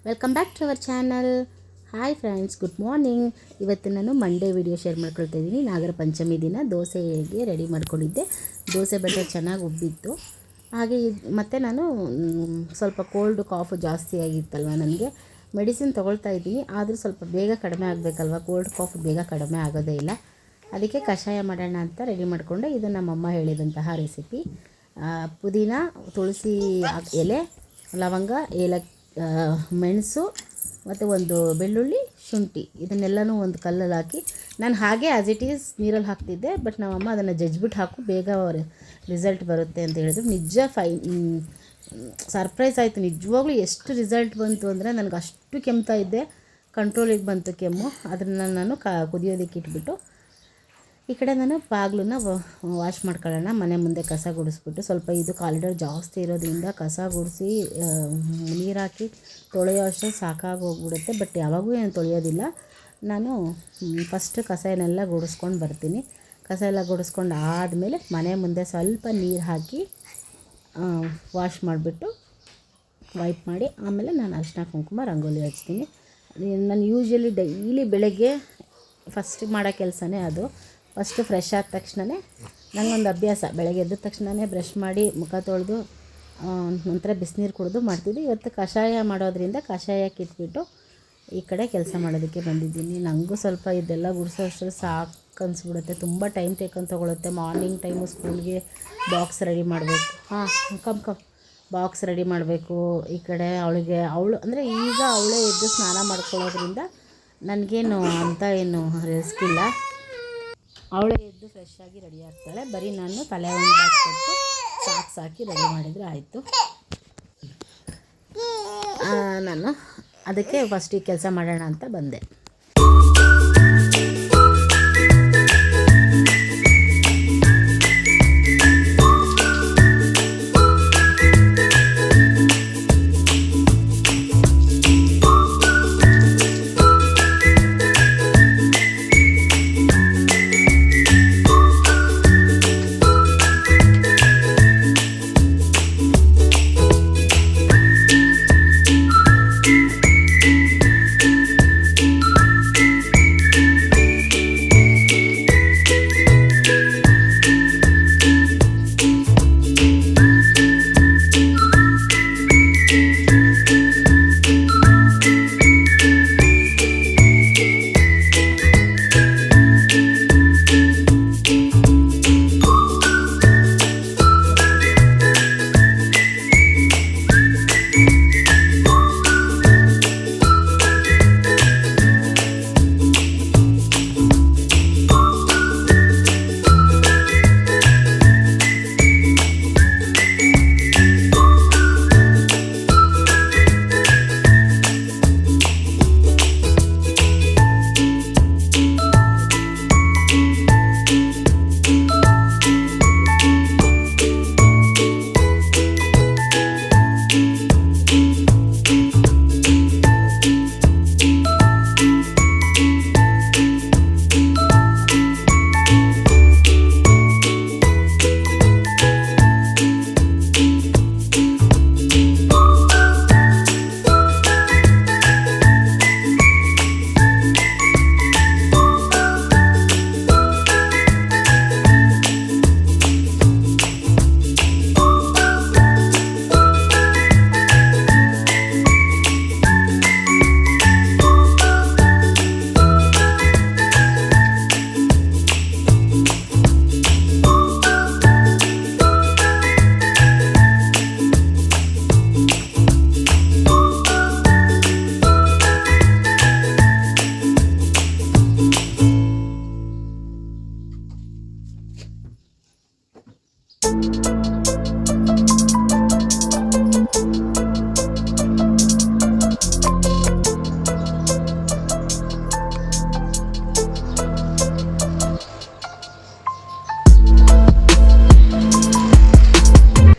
Welcome back to our channel. Hi friends, good morning. ಇವತ್ತು ನಾನು Monday video share ಮಾಡ್ಕೊಳ್ತಾ ಇದ್ದೀನಿ. ನಾಗರ ಪಂಚಮಿ ದಿನ ದೋಸೆಗೆ ರೆಡಿ ಮಾಡ್ಕೊಂಡಿದ್ದೆ. ದೋಸೆ ಬೆಲ್ಲ ಚೆನ್ನಾಗಿ ಉಬ್ಬಿತ್ತು. ಹಾಗೆ ಮತ್ತು ನಾನು ಸ್ವಲ್ಪ ಕೋಲ್ಡ್ ಕಾಫು ಜಾಸ್ತಿ ಆಗಿತ್ತಲ್ವ, ನನಗೆ ಮೆಡಿಸಿನ್ ತೊಗೊಳ್ತಾ ಇದ್ದೀನಿ. ಆದರೂ ಸ್ವಲ್ಪ ಬೇಗ ಕಡಿಮೆ ಆಗಬೇಕಲ್ವ, ಕೋಲ್ಡ್ ಕಾಫ್ ಬೇಗ ಕಡಿಮೆ ಆಗೋದೇ ಇಲ್ಲ. ಅದಕ್ಕೆ ಕಷಾಯ ಮಾಡೋಣ ಅಂತ ರೆಡಿ ಮಾಡಿಕೊಂಡೆ. ಇದು ನಮ್ಮಮ್ಮ ಹೇಳಿದಂತಹ ರೆಸಿಪಿ. ಪುದೀನ, ತುಳಸಿ ಎಲೆ, ಲವಂಗ, ಮೆಣಸು ಮತ್ತು ಒಂದು ಬೆಳ್ಳುಳ್ಳಿ, ಶುಂಠಿ, ಇದನ್ನೆಲ್ಲನೂ ಒಂದು ಕಲ್ಲಲ್ಲಿ ಹಾಕಿ ನಾನು ಹಾಗೆ ಆ್ಯಸ್ ಇಟ್ ಈಸ್ ನೀರಲ್ಲಿ ಹಾಕ್ತಿದ್ದೆ. ಬಟ್ ನಮ್ಮಮ್ಮ ಅದನ್ನು ಜಜ್ಜಿಬಿಟ್ಟು ಹಾಕು, ಬೇಗ ರಿಸಲ್ಟ್ ಬರುತ್ತೆ ಅಂತ ಹೇಳಿದ್ರು. ನಿಜ ಸರ್ಪ್ರೈಸ್ ಆಯಿತು. ನಿಜವಾಗ್ಲೂ ಎಷ್ಟು ರಿಸಲ್ಟ್ ಬಂತು ಅಂದರೆ, ನನಗೆ ಅಷ್ಟು ಕೆಮ್ತಾ ಇದ್ದೆ, ಕಂಟ್ರೋಲಿಗೆ ಬಂತು ಕೆಮ್ಮು. ಅದನ್ನು ನಾನು ಕುದಿಯೋದಕ್ಕೆ ಇಟ್ಬಿಟ್ಟು ಈ ಕಡೆ ನಾನು ಬಾಗಿಲನ್ನ ವಾಶ್ ಮಾಡ್ಕೊಳ್ಳೋಣ. ಮನೆ ಮುಂದೆ ಕಸ ಗುಡಿಸ್ಬಿಟ್ಟು, ಸ್ವಲ್ಪ ಇದು ಕಾರಿಡಾರ್ ಜಾಸ್ತಿ ಇರೋದ್ರಿಂದ ಕಸ ಗುಡಿಸಿ ನೀರು ಹಾಕಿ ತೊಳೆಯೋ ಅಷ್ಟೇ ಸಾಕಾಗೋಗ್ಬಿಡುತ್ತೆ. ಬಟ್ ಯಾವಾಗೂ ಏನು ತೊಳೆಯೋದಿಲ್ಲ. ನಾನು ಫಸ್ಟ್ ಕಸನೆಲ್ಲ ಗುಡಿಸ್ಕೊಂಡು ಬರ್ತೀನಿ. ಕಸ ಎಲ್ಲ ಗುಡಿಸ್ಕೊಂಡು ಆದಮೇಲೆ ಮನೆ ಮುಂದೆ ಸ್ವಲ್ಪ ನೀರು ಹಾಕಿ ವಾಶ್ ಮಾಡಿಬಿಟ್ಟು ವೈಪ್ ಮಾಡಿ ಆಮೇಲೆ ನಾನು ಅರಿಶಿನ ಕುಂಕುಮ ರಂಗೋಲಿ ಹಚ್ತೀನಿ. ನಾನು ಯೂಶ್ವಲಿ ಡೈಲಿ ಬೆಳಗ್ಗೆ ಫಸ್ಟ್ ಮಾಡೋ ಕೆಲಸನೇ ಅದು. ಫಸ್ಟು ಫ್ರೆಶ್ ಆದ ತಕ್ಷಣವೇ ನನಗೊಂದು ಅಭ್ಯಾಸ, ಬೆಳಗ್ಗೆ ಎದ್ದ ತಕ್ಷಣವೇ ಬ್ರಷ್ ಮಾಡಿ ಮುಖ ತೊಳೆದು ನಂತರ ಬಿಸಿನೀರು ಕುಡಿದು ಮಾಡ್ತಿದ್ದೆ. ಇವತ್ತು ಕಷಾಯ ಮಾಡೋದ್ರಿಂದ ಕಷಾಯಕ್ಕೆ ಇಟ್ಬಿಟ್ಟು ಈ ಕಡೆ ಕೆಲಸ ಮಾಡೋದಕ್ಕೆ ಬಂದಿದ್ದೀನಿ. ನನಗೂ ಸ್ವಲ್ಪ ಇದೆಲ್ಲ ಗುಡಿಸೋ ಅಷ್ಟರಲ್ಲಿ ಸಾಕು ಅನಿಸ್ಬಿಡುತ್ತೆ. ತುಂಬ ಟೈಮ್ ತೊಗೊಳುತ್ತೆ. ಮಾರ್ನಿಂಗ್ ಟೈಮು ಸ್ಕೂಲ್ಗೆ ಬಾಕ್ಸ್ ರೆಡಿ ಮಾಡಬೇಕು. ಬಾಕ್ಸ್ ರೆಡಿ ಮಾಡಬೇಕು. ಈ ಕಡೆ ಅವಳು ಅಂದರೆ ಈಗ ಅವಳೇ ಎದ್ದು ಸ್ನಾನ ಮಾಡ್ಕೊಳ್ಳೋದ್ರಿಂದ ನನಗೇನು ಅಂತ ಏನು ರಿಸ್ಕ್ ಇಲ್ಲ. ಅವಳೇ ಎದ್ದು ಫ್ರೆಶ್ ಆಗಿ ರೆಡಿ ಆಗ್ತಾಳೆ. ಬರೀ ನಾನು ತಲೆ ಒಂದು ಬಾಚ್ಕೊಟ್ಟು ಸಾಕ್ಸ್ ಹಾಕಿ ರೆಡಿ ಮಾಡಿದರೆ ಆಯಿತು. ನಾನು ಅದಕ್ಕೆ ಫಸ್ಟ್ ಈ ಕೆಲಸ ಮಾಡೋಣ ಅಂತ ಬಂದೆ.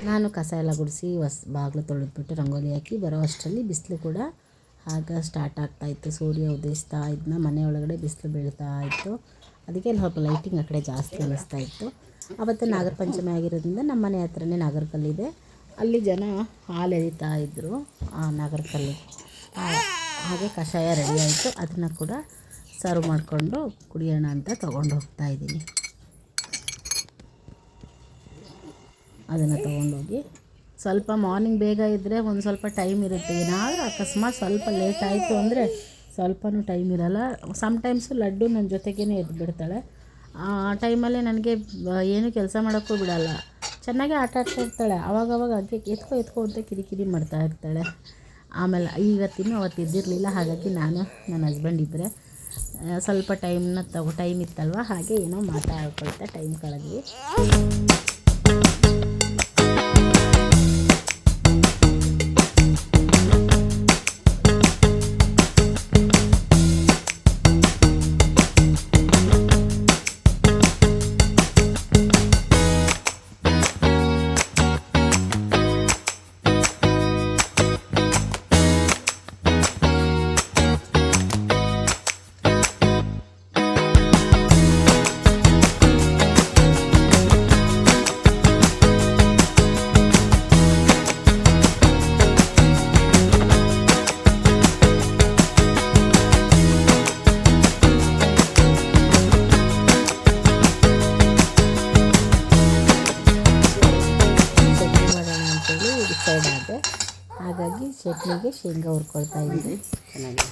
ನಾನು ಕಸ ಎಲ್ಲ ಗುಡಿಸಿ ಬಾಗಿಲು ತೊಳೆದ್ಬಿಟ್ಟು ರಂಗೋಲಿ ಹಾಕಿ ಬರೋ ಅಷ್ಟರಲ್ಲಿ ಬಿಸಿಲು ಕೂಡ ಆಗ ಸ್ಟಾರ್ಟ್ ಆಗ್ತಾಯಿತ್ತು. ಸೂರ್ಯ ಉದಯಿಸ್ತಾ ಇದ್ನ ಮನೆ ಒಳಗಡೆ ಬಿಸಿಲು ಬೀಳ್ತಾ ಇತ್ತು. ಅದಕ್ಕೆ ಸ್ವಲ್ಪ ಲೈಟಿಂಗ್ ಆ ಕಡೆ ಜಾಸ್ತಿ ಅನ್ನಿಸ್ತಾ ಇತ್ತು. ಆವತ್ತು ನಾಗರ ಪಂಚಮಿ ಆಗಿರೋದ್ರಿಂದ ನಮ್ಮ ಮನೆ ಹತ್ರನೇ ನಾಗರಕಲ್ಲಿದೆ. ಅಲ್ಲಿ ಜನ ಹಾಲು ಎರಿತಾ ಇದ್ದರು. ಆ ನಾಗರಕಲ್ಲು ಹಾಗೆ ಕಷಾಯ ರೆಡಿ ಆಯಿತು. ಅದನ್ನು ಕೂಡ ಸರ್ವ್ ಮಾಡಿಕೊಂಡು ಕುಡಿಯೋಣ ಅಂತ ತೊಗೊಂಡು ಹೋಗ್ತಾಯಿದ್ದೀನಿ. ಅದನ್ನು ತೊಗೊಂಡೋಗಿ ಸ್ವಲ್ಪ ಮಾರ್ನಿಂಗ್ ಬೇಗ ಇದ್ದರೆ ಒಂದು ಸ್ವಲ್ಪ ಟೈಮ್ ಇರುತ್ತೆ. ಏನಾದರೂ ಅಕಸ್ಮಾತ್ ಸ್ವಲ್ಪ ಲೇಟ್ ಆಯಿತು ಅಂದರೆ ಸ್ವಲ್ಪನೂ ಟೈಮ್ ಇರೋಲ್ಲ. ಸಮ್ಟೈಮ್ಸು ಲಡ್ಡು ನನ್ನ ಜೊತೆಗೇ ಎದ್ಬಿಡ್ತಾಳೆ. ಆ ಟೈಮಲ್ಲಿ ನನಗೆ ಏನೂ ಕೆಲಸ ಮಾಡೋಕ್ಕೂ ಬಿಡೋಲ್ಲ. ಚೆನ್ನಾಗೇ ಆಟ ಆಡ್ತಾ ಇರ್ತಾಳೆ. ಆವಾಗವಾಗ ಹಾಗೆ ಎತ್ಕೊ ಅಂತ ಕಿರಿಕಿರಿ ಮಾಡ್ತಾ ಇರ್ತಾಳೆ. ಆಮೇಲೆ ಇವತ್ತಿನೂ ಅವತ್ತು ಇದ್ದಿರಲಿಲ್ಲ. ಹಾಗಾಗಿ ನಾನು ನನ್ನ ಹಸ್ಬೆಂಡ್ ಇದ್ದರೆ ಸ್ವಲ್ಪ ಟೈಮ್ ಇತ್ತಲ್ವ, ಹಾಗೆ ಏನೋ ಮಾತಾಡ್ಕೊಳ್ತಾ ಟೈಮ್ ಕಳೆದ್ವಿ. ಡಿಸೈಡ್ ಆದೆ. ಹಾಗಾಗಿ ಚಟ್ನಿಗೆ ಶೇಂಗಾ ಹುರ್ಕೊಳ್ತಾ ಇದ್ದೀನಿ. ಚೆನ್ನಾಗಿ